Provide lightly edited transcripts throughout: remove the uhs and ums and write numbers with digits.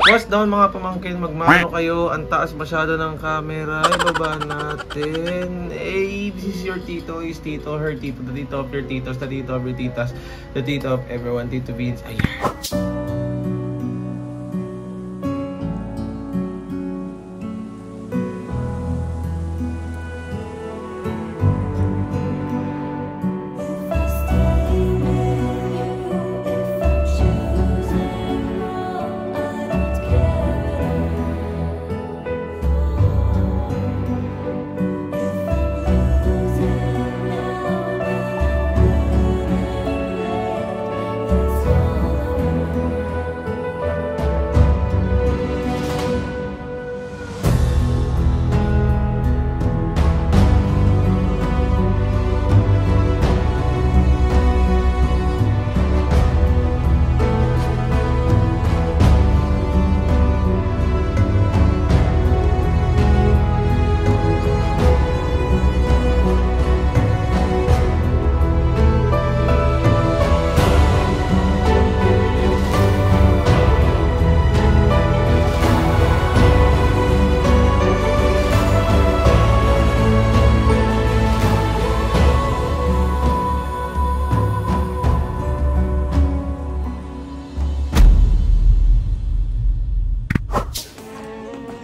What's down mga pamangkin? Magmano kayo. Ang taas masyado ng camera. Ibaba natin. Hey, this is your tito. Is tito, her tito. The tito of your titos. The tito of your titas. The tito of everyone. Tito Beans. Ayan.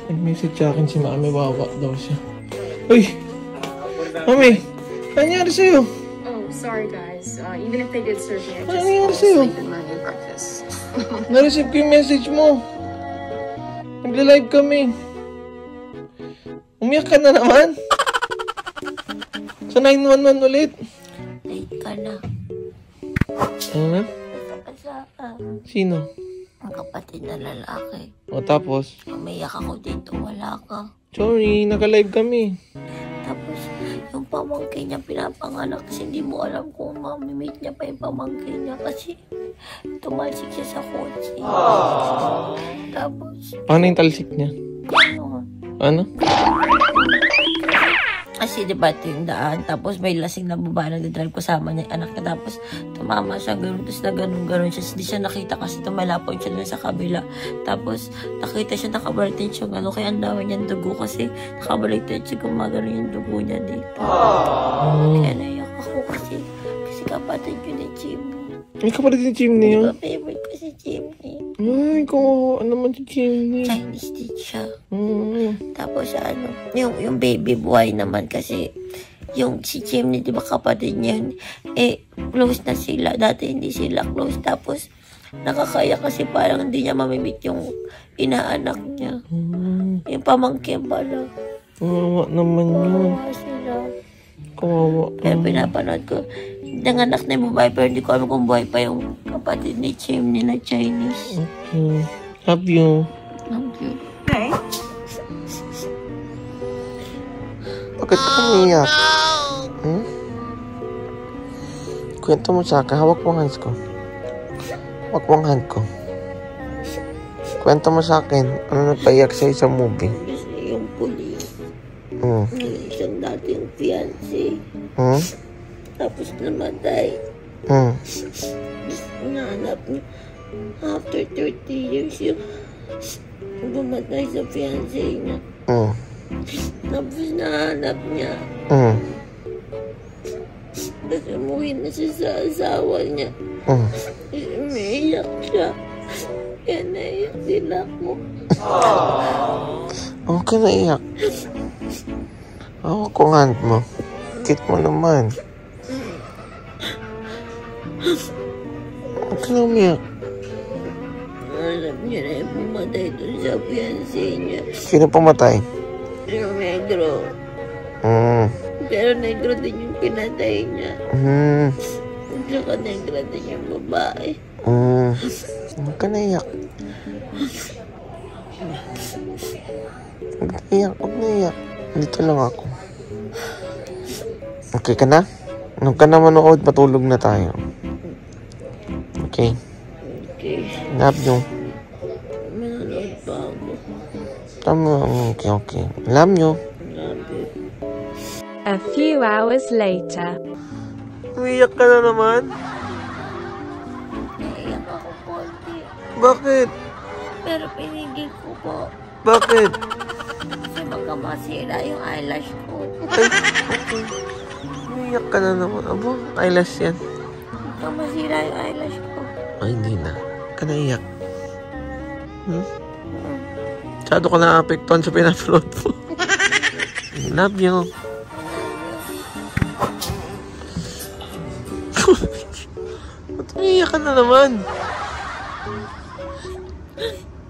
Nag-message sa akin si Mami, wawa daw siya. Uy! Mami! Ano nangyari sa'yo? Oh, sorry guys. Even if they did serve me, I just nangyari fall sa'yo? asleep in my breakfast. Na-receive ko yung message mo. Nagla-live kami. Umiyak ka na naman? Sa 911 ulit. Late ka na. Ano na? Sino? Ang kapatid na lalaki. O tapos? Umiyak ako dito, wala ka. Sorry, naka-live kami. Tapos, yung pamangkin niya pinapanganak kasi hindi mo alam kung mamimit niya pa yung pamangkin niya kasi tumalsik siya sa kotse. Tapos, Paano yung talsik niya? ano? Ano? Kasi diba ito yung daan, tapos may lasing na babae na nagdadrive kasama niya yung anak niya, tapos tumama siya gano'n, tapos na gano'n siya, hindi siya nakita kasi tumalapon siya dun sa kabila, tapos nakita siya nakabaliktad siya gano'n, kaya ang dami niyang dugo kasi nakabaliktad siya gumagano yung dugo niya dito. Kaya naiyak ako kasi kapatid ko ni Jimmy. May kapatid ni Jimmy yun? Diba favorite ko si Jimmy? Ay, kung ano naman si Jimmy. Chinese teacher. Tapos ano, yung baby boy naman kasi yung si Jimmy, di ba kapatid niya yun, close na sila. Dati hindi sila close. Tapos nakakaya kasi parang hindi niya mamimit yung inaanak niya. Yung pamangkin pala. Kawawa naman yun. Kawawa sila. Kawawa. Kaya pinapanood ko. Nanganak na yung babae pero hindi ko alam kung buhay pa yung kapatid ni Jimmy na Chinese. Okay. Love you. Love you. Okay. Bakit ka umiyak? Kwento mo sa akin. Hawak mo ang hands ko. Hawak mo ang hand ko. Kwento mo sa akin. Ano napaiyak sa'yo sa movie? Kasi yung pulis. Hmm. Yung isang dating fiancé. Tapos namatay. Nahanap niya. After 30 years yung bumatay sa fiancé niya. Tapos nahanap niya. Tapos umuwi na siya sa asawa niya. Umiiyak siya. Kaya naiyak din ako. Huwag ka naiyak. Hawak ko ang hand mo. Kit mo naman. Huwag ka na umiyak. Alam niya na yung pumatay doon sa fiancé niya. Sino pumatay? Yung negro. Pero negro din yung pinatay niya. Tsaka negro din yung babae. Huwag ka naiyak. Huwag na iyak. Huwag na iyak. Dito lang ako. Okay ka na? Huwag ka na manood. Matulog na tayo. Okay. Okay. Love you. Manonood pa ako. Tama. Okay. Love you. Love you. A few hours later. Umiyak ka na naman? Naiyak ako konti. Bakit? Pero pinigil ko po. Bakit? Kasi baka masira yung eyelash ko. Ay, okay. Umiyak ka na naman. Abo, eyelash yan. Baka masira yung eyelash ko. Ay, hindi na. Ka naiyak. Masyado ka na-apektuhan sa pinapload mo. Love you. Ba't umiyak ka na naman?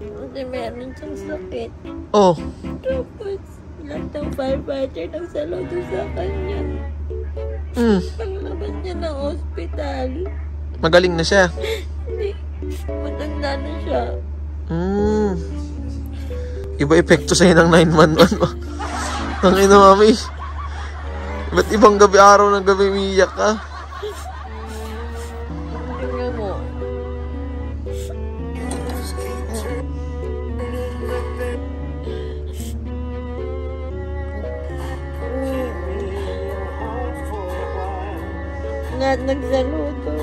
Kasi meron siyang sakit. Oh. Tapos, lahat ng firefighter nang saludo sa kanya. Paglabas niya ng hospital. Magaling na siya. Hindi. Matanda na siya. Iba epekto sa'yo ng 911. Ang ina, mami. Ba't ibang gabi, araw ng gabi umiiyak ka? Tingnan mo. Lahat nagsaludo.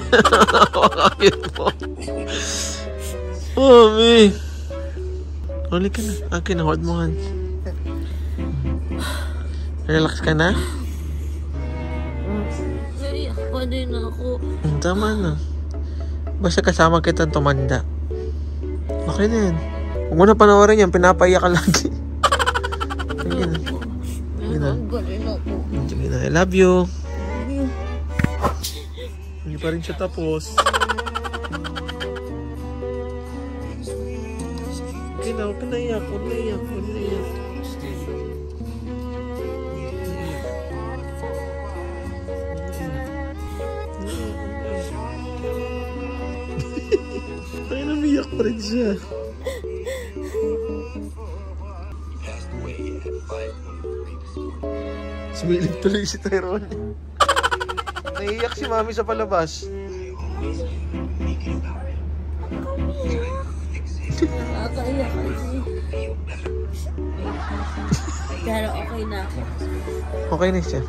Nakakakit mo. Mami. Huli ka na. Akin, hold mo hands. Relax ka na? Naiyak pa din ako. Tama na. Basta kasama kita tumanda. Okay na yan. Huwag mo na panoorin yan. Pinapaiyak ka lagi. Sige na. Sige na. Sige na. I love you. Hindi pa rin siya tapos. Okay na. Huwag ka naiyak. Huwag naiyak. Huwag naiyak. Ay, namiyak pa rin siya. Sumilip tuloy si Tyrone. Naiiyak si mami sa palabas. Nakakaiyak kasi. Pero okay na ako. Okay na siya.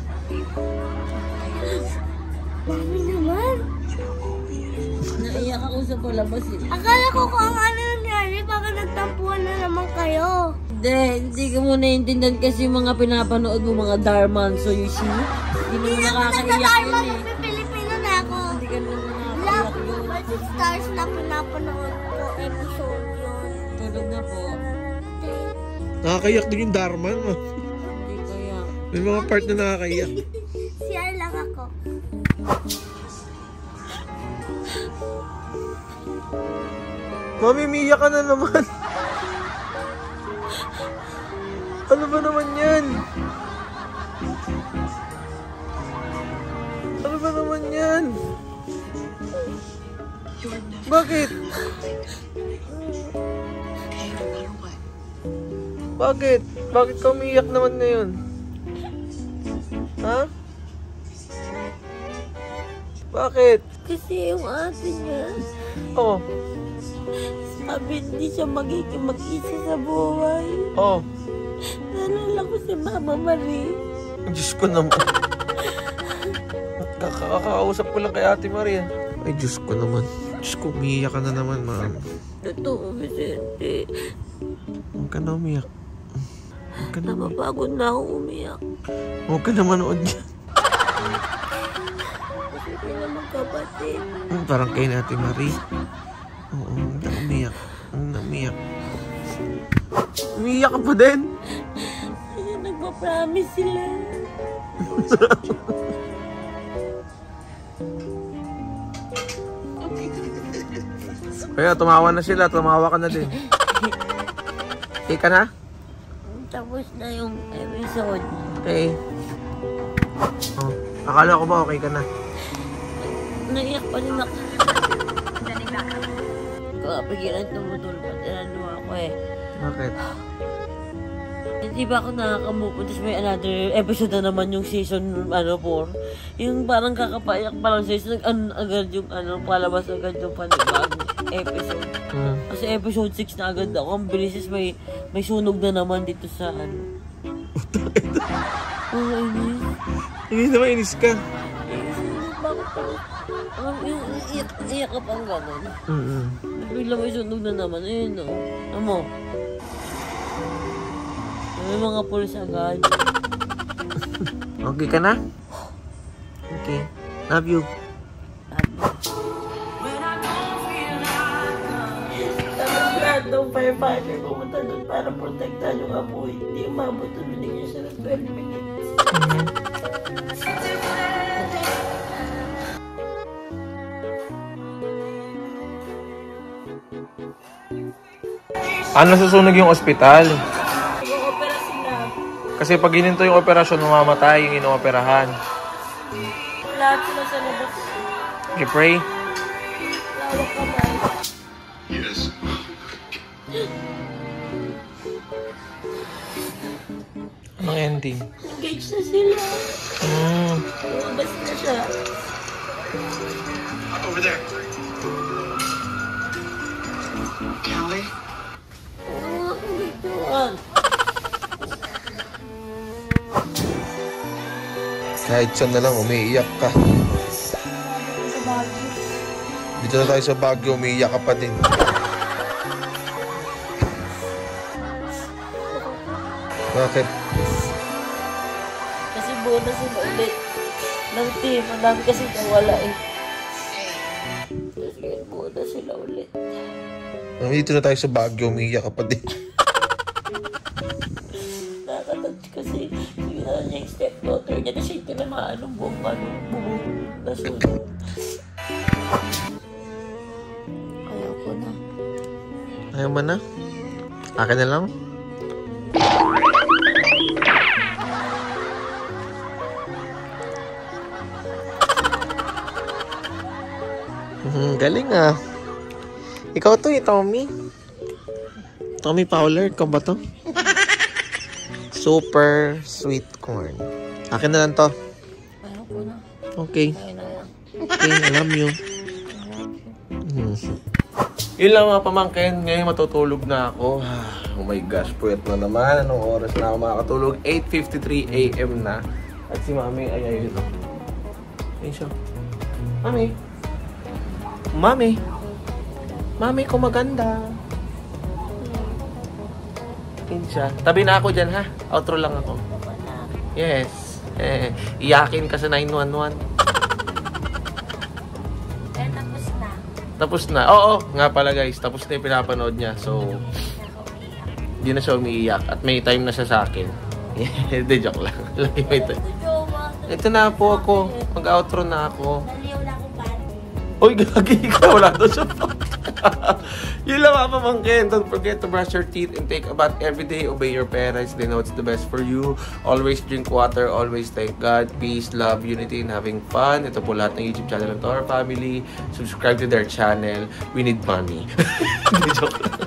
Mami naman. Naiyak ako sa palabas eh. Akala ko kung ano nangyari, baka nagtampuan na naman kayo. Hindi ka mo naiintindihan kasi yung mga pinapanood mo, mga Darman. So you see, hindi mo nakakaiyak yun eh. Pilipino na ako. Hindi ka naman nakakaiyak Love yun. versus Stars na pinapanood ko. Episode yun. Tulog na po. Nakakaiyak din yung Darman. Hindi kaya. May mga part na nakakaiyak. CR lang ako. Mami, umiiyak ka na naman. Ano ba naman yan? Ano ba naman yan? Bakit? Bakit? Bakit ka umiiyak naman ngayon? Ha? Bakit? Kasi yung ate niya, Oh. sabi hindi siya magiging mag-isa sa buhay. Oh. Nalala ko si Mama Marie. Diyos ko naman. Kakakausap ko lang kay Ate Maria. Ay, Diyos ko naman. Diyos ko, umiiyak ka na naman, ma'am. Totoo, Vicente. Huwag ka na umiyak. Huwag ka na umiyak. Napapagod na akong umiyak. Huwag ka na manood yan. Kasi sila magkapatid. Parang kay Ate Marie. Oo, huwag na umiyak. Huwag na umiyak. Umiiyak ka pa din. Kasi nagpa-promise sila. Kaya tumawa na sila, tumawa ka na din. Okay ka na? Tapos na yung episode. Okay. Oh, akala ko ba okay ka na? Naiyak pa rin ako. Kapigilan tumutol pa. Tinalo ako eh. Bakit? Hindi ba ako nakaka-move on? Tapos may another episode na naman yung season 4. Yung parang kakapayak pa lang season. Agad yung palabas agad yung panibagong episode. Kasi episode 6 na agad ako. Ang bilis may sunog na naman dito sa Oh, inis. Hindi naman inis ka. Inis ba Iyak ka pang gano'n. Bigla may sunog na naman. Ayun o. Amo. May mga pulis agad. Okay ka na? Okay. Love you. Tapos lahat ng firefighter pumunta doon para protektahan yung apoy. Hindi umabot doon. Binigyan siya ng 12 minutes. Ano susunog yung ospital? Mag-opera sila. Kasi pag gininto yung operasyon, mamamatay yung inooperahan. Lahat sila sa labas. Okay, pray. Lawak kamay. Yes. Anong ending? Engage na sila. Lumabas na siya. Over there. Callie? Kahit saan na lang, umiiyak ka. Dito na tayo sa Baguio, umiiyak ka pa din. Bakit? Kasi buo na sila ulit. Ng team. Ang dami kasi nawala eh. Kasi buo na sila ulit. Dito na tayo sa Baguio, umiiyak ka pa din. Nakakatouch kasi sila niya yung stepdaughter niya. Kasi hindi na maanong buong bubong nasunog. Ayaw ko na. Ayaw mo na? Akin na lang? Galing ah. Ikaw to eh, Tommy. Tommy Fowler, ikaw ba to? Super sweet corn. Akin na lang to. Ayaw ko na. Okay. Ayaw na yan. Okay, I love you. Yun lang mga pamangkin. Ngayon matutulog na ako. Oh my gosh, puwet na naman. Anong oras na ako makakatulog? 8:53 AM na. At si Mami ay ayun ito. Ayun siya. Mami. Mami. Mami ko maganda. Ayun siya. Tabi na ako dyan ha. Outro lang ako. Yes. Iyakin ka sa 911. Tapos na. Oo, nga pala guys. Tapos na yung pinapanood niya. So, hindi na siya umiiyak. At may time na siya sa akin. Hindi, joke lang. May time. Ito na po ako. Mag-outro na ako. Uy, gagi ka. Wala doon siya. Yun lang mga pamangkin. Don't forget to brush your teeth and take a bath every day. Obey your parents. They know it's the best for you. Always drink water. Always thank God. Peace, love, unity, and having fun. Ito po lahat ng YouTube channel ng Toro Family. Subscribe to their channel. We need money. Joke lang.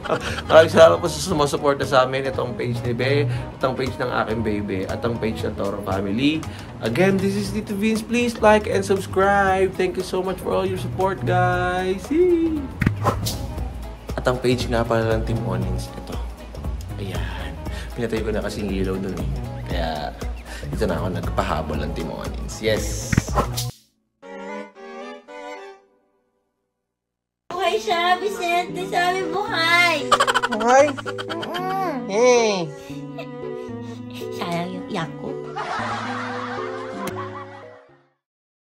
Maraming salamat po sa sumusuporta sa amin. Itong page ni Be, itong page ng aking baby, at ang page ng Toro Family. Again, this is Tito Vince. Please like and subscribe. Thank you so much for all your support, guys. Yee! At ang page nga pala ng Team Onions, ito. Ayan. Pinatay ko na kasing ilaw dun eh. Kaya, dito na ako nagpahabol ng Team Onions. Yes! Buhay siya, Vicente. Sabi buhay. Hi! Hey! Sayang yung iyak ko.